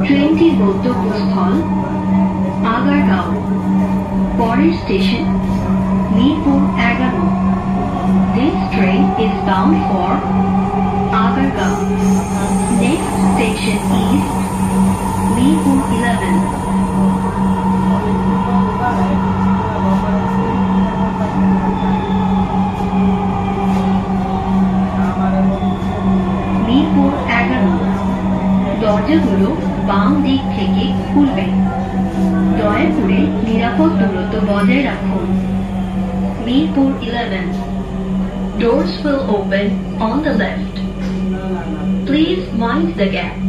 ট্রেনটির গন্তব্যস্থল আগারগাঁও। পরের station Mirpur 11। This train is bound for Agargaon. Next station is Mirpur 11. Mirpur 11। দরজাগুলো বাম দিক থেকে খুলবে। দয়া করে নিরাপদ দূরত্ব বজায় রাখুন। Mirpur 11. Doors will open on the left. Please mind the gap.